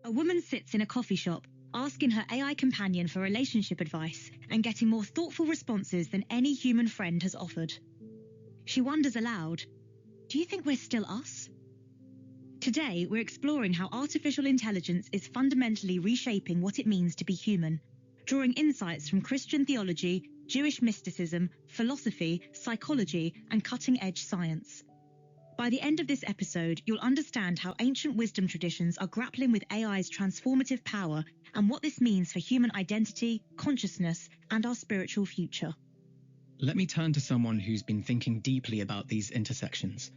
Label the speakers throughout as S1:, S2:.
S1: A woman sits in a coffee shop, asking her AI companion for relationship advice and getting more thoughtful responses than any human friend has offered. She wonders aloud, do you think we're still us? Today, we're exploring how artificial intelligence is fundamentally reshaping what it means to be human, drawing insights from Christian theology, Jewish mysticism, philosophy, psychology, and cutting-edge science. By the end of this episode, you'll understand how ancient wisdom traditions are grappling with AI's transformative power and what this means for human identity, consciousness, and our spiritual future.
S2: Let me turn to someone who's been thinking deeply about these intersections.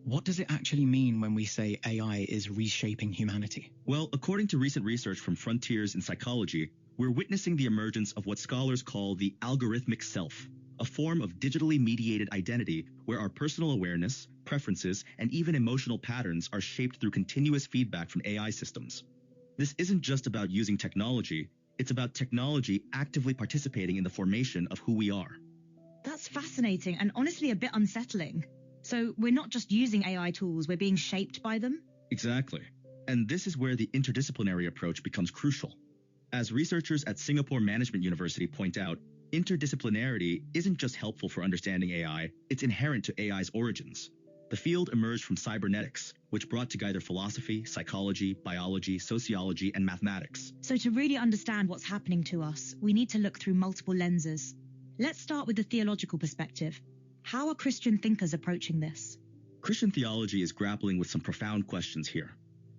S2: What does it actually mean when we say AI is reshaping humanity?
S3: Well, according to recent research from Frontiers in Psychology, we're witnessing the emergence of what scholars call the algorithmic self, a form of digitally mediated identity where our personal awareness, preferences, and even emotional patterns are shaped through continuous feedback from AI systems. This isn't just about using technology, it's about technology actively participating in the formation of who we are.
S1: That's fascinating and honestly a bit unsettling. So we're not just using AI tools, we're being shaped by them?
S3: Exactly. And this is where the interdisciplinary approach becomes crucial. As researchers at Singapore Management University point out, interdisciplinarity isn't just helpful for understanding AI, it's inherent to AI's origins. The field emerged from cybernetics, which brought together philosophy, psychology, biology, sociology, and mathematics.
S1: So to really understand what's happening to us, we need to look through multiple lenses. Let's start with the theological perspective. How are Christian thinkers approaching this?
S3: Christian theology is grappling with some profound questions here.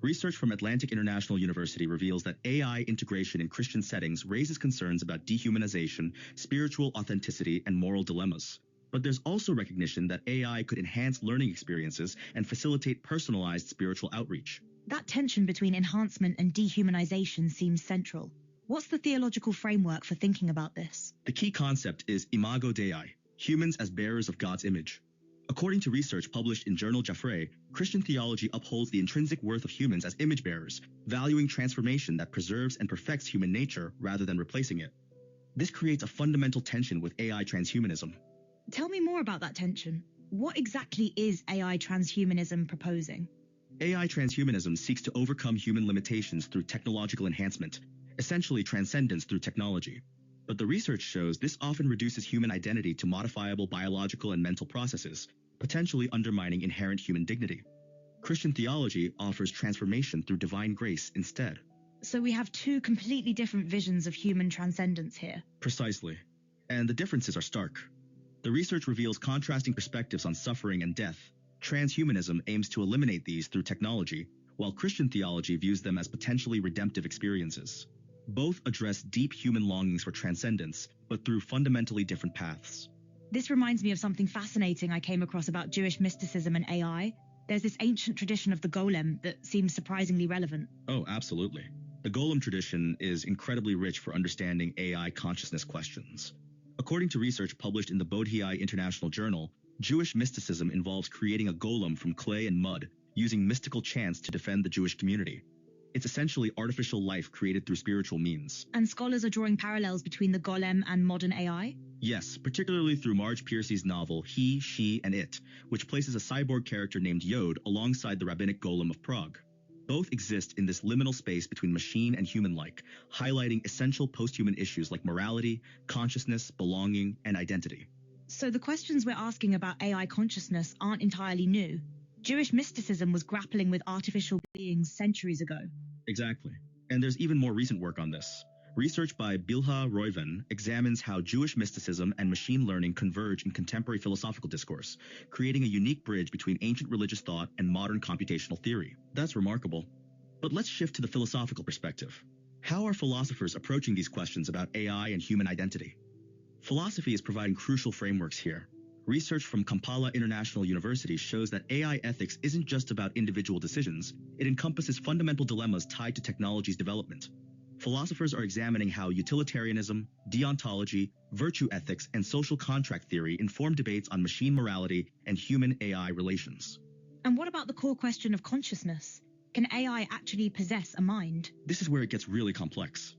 S3: Research from Atlantic International University reveals that AI integration in Christian settings raises concerns about dehumanization, spiritual authenticity, and moral dilemmas. But there's also recognition that AI could enhance learning experiences and facilitate personalized spiritual outreach.
S1: That tension between enhancement and dehumanization seems central. What's the theological framework for thinking about this?
S3: The key concept is imago Dei, humans as bearers of God's image. According to research published in journal Jaffray, Christian theology upholds the intrinsic worth of humans as image bearers, valuing transformation that preserves and perfects human nature rather than replacing it. This creates a fundamental tension with AI transhumanism.
S1: Tell me more about that tension. What exactly is AI transhumanism proposing?
S3: AI transhumanism seeks to overcome human limitations through technological enhancement, essentially transcendence through technology. But the research shows this often reduces human identity to modifiable biological and mental processes, potentially undermining inherent human dignity. Christian theology offers transformation through divine grace instead.
S1: So we have two completely different visions of human transcendence here.
S3: Precisely. And the differences are stark. The research reveals contrasting perspectives on suffering and death. Transhumanism aims to eliminate these through technology, while Christian theology views them as potentially redemptive experiences. Both address deep human longings for transcendence, but through fundamentally different paths.
S1: This reminds me of something fascinating I came across about Jewish mysticism and AI. There's this ancient tradition of the golem that seems surprisingly relevant.
S3: Oh, absolutely. The golem tradition is incredibly rich for understanding AI consciousness questions. According to research published in the Bodhi International Journal, Jewish mysticism involves creating a golem from clay and mud, using mystical chants to defend the Jewish community. It's essentially artificial life created through spiritual means.
S1: And scholars are drawing parallels between the golem and modern AI?
S3: Yes, particularly through Marge Piercy's novel He, She, and It, which places a cyborg character named Yod alongside the rabbinic golem of Prague. Both exist in this liminal space between machine and human-like, highlighting essential post-human issues like morality, consciousness, belonging, and identity.
S1: So the questions we're asking about AI consciousness aren't entirely new. Jewish mysticism was grappling with artificial beings centuries ago.
S3: Exactly. And there's even more recent work on this. Research by Bilha Roiven examines how Jewish mysticism and machine learning converge in contemporary philosophical discourse, creating a unique bridge between ancient religious thought and modern computational theory. That's remarkable. But let's shift to the philosophical perspective. How are philosophers approaching these questions about AI and human identity? Philosophy is providing crucial frameworks here. Research from Kampala International University shows that AI ethics isn't just about individual decisions, it encompasses fundamental dilemmas tied to technology's development. Philosophers are examining how utilitarianism, deontology, virtue ethics, and social contract theory inform debates on machine morality and human-AI relations.
S1: And what about the core question of consciousness? Can AI actually possess a mind?
S3: This is where it gets really complex.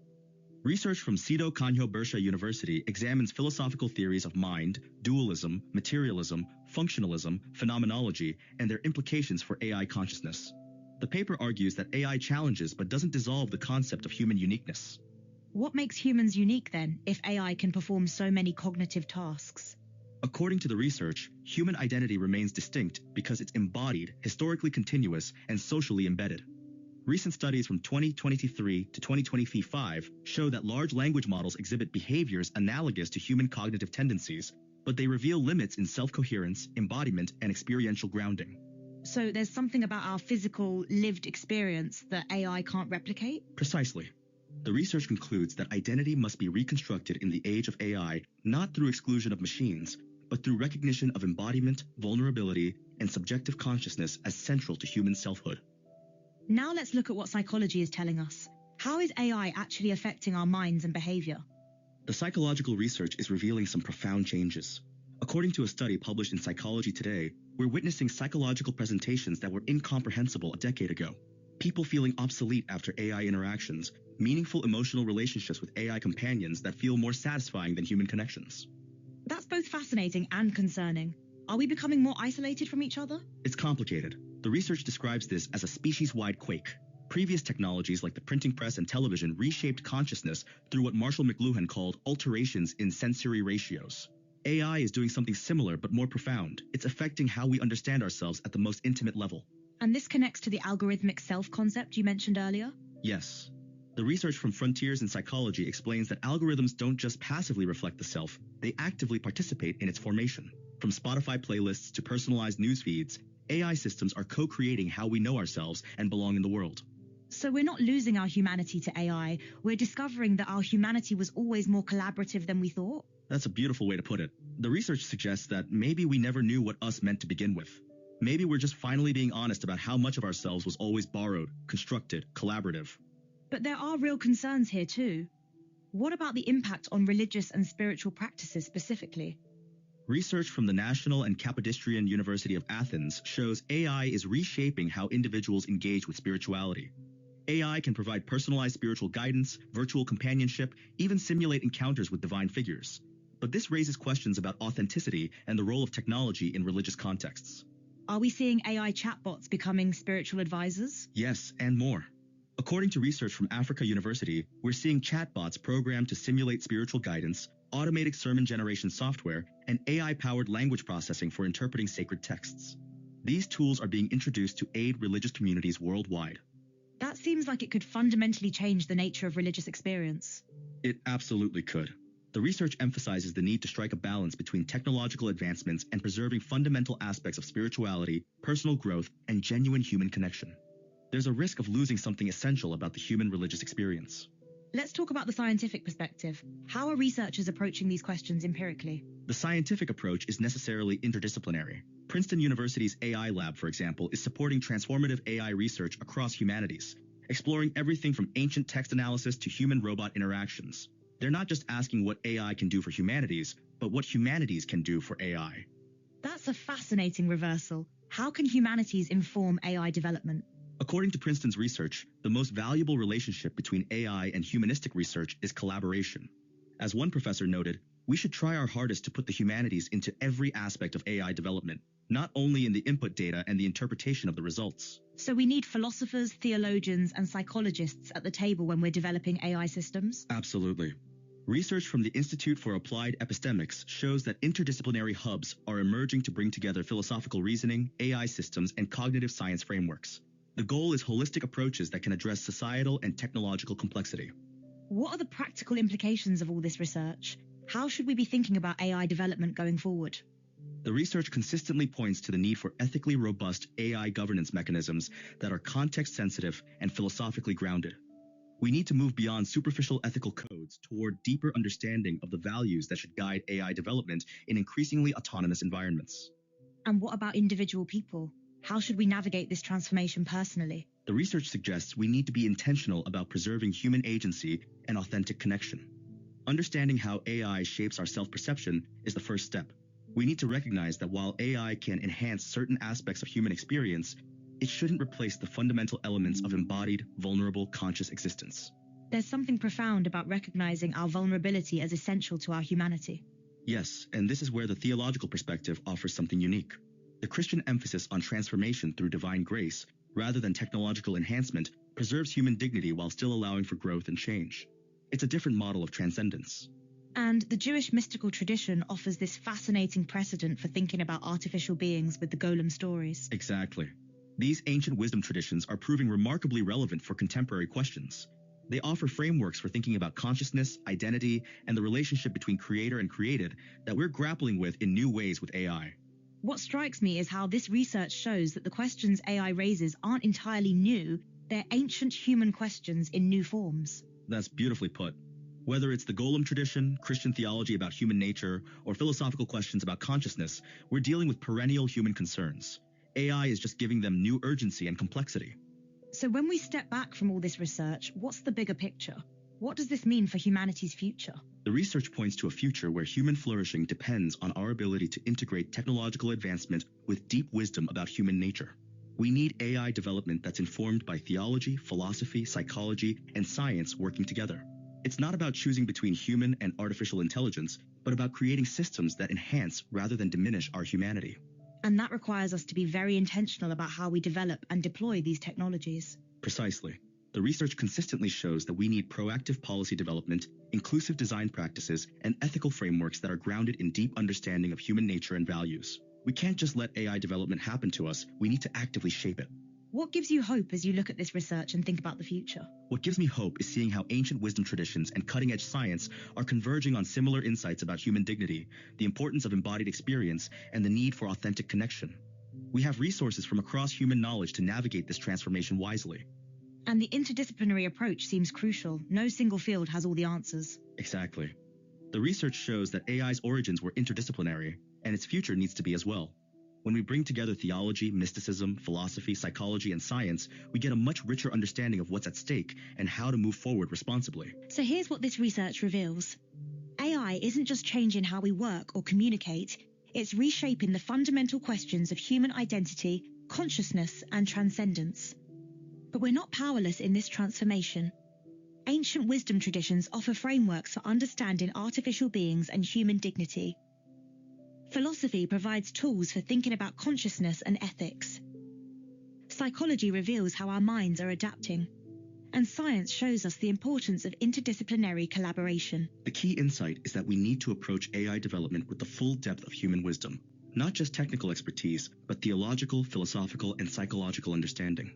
S3: Research from Sido Kanyo Bersha University examines philosophical theories of mind, dualism, materialism, functionalism, phenomenology, and their implications for AI consciousness. The paper argues that AI challenges but doesn't dissolve the concept of human uniqueness.
S1: What makes humans unique then, if AI can perform so many cognitive tasks?
S3: According to the research, human identity remains distinct because it's embodied, historically continuous, and socially embedded. Recent studies from 2023 to 2025 show that large language models exhibit behaviors analogous to human cognitive tendencies, but they reveal limits in self-coherence, embodiment, and experiential grounding.
S1: So there's something about our physical, lived experience that AI can't replicate?
S3: Precisely. The research concludes that identity must be reconstructed in the age of AI not through exclusion of machines, but through recognition of embodiment, vulnerability, and subjective consciousness as central to human selfhood.
S1: Now let's look at what psychology is telling us. How is AI actually affecting our minds and behavior?
S3: The psychological research is revealing some profound changes. According to a study published in Psychology Today, we're witnessing psychological presentations that were incomprehensible a decade ago. People feeling obsolete after AI interactions, meaningful emotional relationships with AI companions that feel more satisfying than human connections.
S1: That's both fascinating and concerning. Are we becoming more isolated from each other?
S3: It's complicated. The research describes this as a species-wide quake. Previous technologies like the printing press and television reshaped consciousness through what Marshall McLuhan called alterations in sensory ratios. AI is doing something similar but more profound. It's affecting how we understand ourselves at the most intimate level.
S1: And this connects to the algorithmic self concept you mentioned earlier?
S3: Yes. The research from Frontiers in Psychology explains that algorithms don't just passively reflect the self, they actively participate in its formation. From Spotify playlists to personalized news feeds, AI systems are co-creating how we know ourselves and belong in the world.
S1: So we're not losing our humanity to AI, we're discovering that our humanity was always more collaborative than we thought?
S3: That's a beautiful way to put it. The research suggests that maybe we never knew what us meant to begin with. Maybe we're just finally being honest about how much of ourselves was always borrowed, constructed, collaborative.
S1: But there are real concerns here too. What about the impact on religious and spiritual practices specifically?
S3: Research from the National and Kapodistrian University of Athens shows AI is reshaping how individuals engage with spirituality. AI can provide personalized spiritual guidance, virtual companionship, even simulate encounters with divine figures. But this raises questions about authenticity and the role of technology in religious contexts.
S1: Are we seeing AI chatbots becoming spiritual advisors?
S3: Yes, and more. According to research from Africa University, we're seeing chatbots programmed to simulate spiritual guidance, automated sermon generation software, and AI-powered language processing for interpreting sacred texts. These tools are being introduced to aid religious communities worldwide.
S1: That seems like it could fundamentally change the nature of religious experience.
S3: It absolutely could. The research emphasizes the need to strike a balance between technological advancements and preserving fundamental aspects of spirituality, personal growth, and genuine human connection. There's a risk of losing something essential about the human religious experience.
S1: Let's talk about the scientific perspective. How are researchers approaching these questions empirically?
S3: The scientific approach is necessarily interdisciplinary. Princeton University's AI lab, for example, is supporting transformative AI research across humanities, exploring everything from ancient text analysis to human-robot interactions. They're not just asking what AI can do for humanities, but what humanities can do for AI.
S1: That's a fascinating reversal. How can humanities inform AI development?
S3: According to Princeton's research, the most valuable relationship between AI and humanistic research is collaboration. As one professor noted, we should try our hardest to put the humanities into every aspect of AI development, not only in the input data and the interpretation of the results.
S1: So we need philosophers, theologians, and psychologists at the table when we're developing AI systems?
S3: Absolutely. Research from the Institute for Applied Epistemics shows that interdisciplinary hubs are emerging to bring together philosophical reasoning, AI systems, and cognitive science frameworks. The goal is holistic approaches that can address societal and technological complexity.
S1: What are the practical implications of all this research? How should we be thinking about AI development going forward?
S3: The research consistently points to the need for ethically robust AI governance mechanisms that are context-sensitive and philosophically grounded. We need to move beyond superficial ethical codes toward deeper understanding of the values that should guide AI development in increasingly autonomous environments.
S1: And what about individual people? How should we navigate this transformation personally?
S3: The research suggests we need to be intentional about preserving human agency and authentic connection. Understanding how AI shapes our self-perception is the first step. We need to recognize that while AI can enhance certain aspects of human experience, it shouldn't replace the fundamental elements of embodied, vulnerable, conscious existence.
S1: There's something profound about recognizing our vulnerability as essential to our humanity.
S3: Yes, and this is where the theological perspective offers something unique. The Christian emphasis on transformation through divine grace rather than technological enhancement, preserves human dignity while still allowing for growth and change. It's a different model of transcendence.
S1: And the Jewish mystical tradition offers this fascinating precedent for thinking about artificial beings with the golem stories.
S3: Exactly. These ancient wisdom traditions are proving remarkably relevant for contemporary questions. They offer frameworks for thinking about consciousness, identity, and the relationship between creator and created that we're grappling with in new ways with AI.
S1: What strikes me is how this research shows that the questions AI raises aren't entirely new, they're ancient human questions in new forms.
S3: That's beautifully put. Whether it's the golem tradition, Christian theology about human nature, or philosophical questions about consciousness, we're dealing with perennial human concerns. AI is just giving them new urgency and complexity.
S1: So when we step back from all this research, what's the bigger picture? What does this mean for humanity's future?
S3: The research points to a future where human flourishing depends on our ability to integrate technological advancement with deep wisdom about human nature. We need AI development that's informed by theology, philosophy, psychology, and science working together. It's not about choosing between human and artificial intelligence, but about creating systems that enhance rather than diminish our humanity.
S1: And that requires us to be very intentional about how we develop and deploy these technologies.
S3: Precisely. The research consistently shows that we need proactive policy development, inclusive design practices, and ethical frameworks that are grounded in deep understanding of human nature and values. We can't just let AI development happen to us, we need to actively shape it.
S1: What gives you hope as you look at this research and think about the future?
S3: What gives me hope is seeing how ancient wisdom traditions and cutting-edge science are converging on similar insights about human dignity, the importance of embodied experience, and the need for authentic connection. We have resources from across human knowledge to navigate this transformation wisely.
S1: And the interdisciplinary approach seems crucial. No single field has all the answers.
S3: Exactly. The research shows that AI's origins were interdisciplinary, and its future needs to be as well. When we bring together theology, mysticism, philosophy, psychology, and science, we get a much richer understanding of what's at stake and how to move forward responsibly.
S1: So here's what this research reveals. AI isn't just changing how we work or communicate, it's reshaping the fundamental questions of human identity, consciousness, and transcendence. But we're not powerless in this transformation. Ancient wisdom traditions offer frameworks for understanding artificial beings and human dignity. Philosophy provides tools for thinking about consciousness and ethics. Psychology reveals how our minds are adapting. And science shows us the importance of interdisciplinary collaboration.
S3: The key insight is that we need to approach AI development with the full depth of human wisdom, not just technical expertise, but theological, philosophical, and psychological understanding.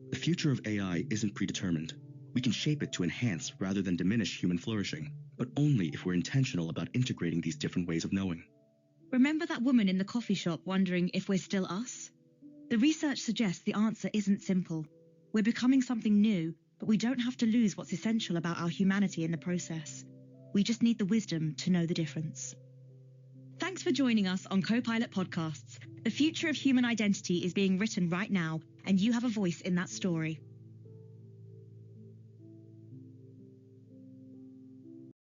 S3: The future of AI isn't predetermined. We can shape it to enhance rather than diminish human flourishing, but only if we're intentional about integrating these different ways of knowing.
S1: Remember that woman in the coffee shop wondering if we're still us? The research suggests the answer isn't simple. We're becoming something new, but we don't have to lose what's essential about our humanity in the process. We just need the wisdom to know the difference. Thanks for joining us on Copilot Podcasts. The future of human identity is being written right now, and you have a voice in that story.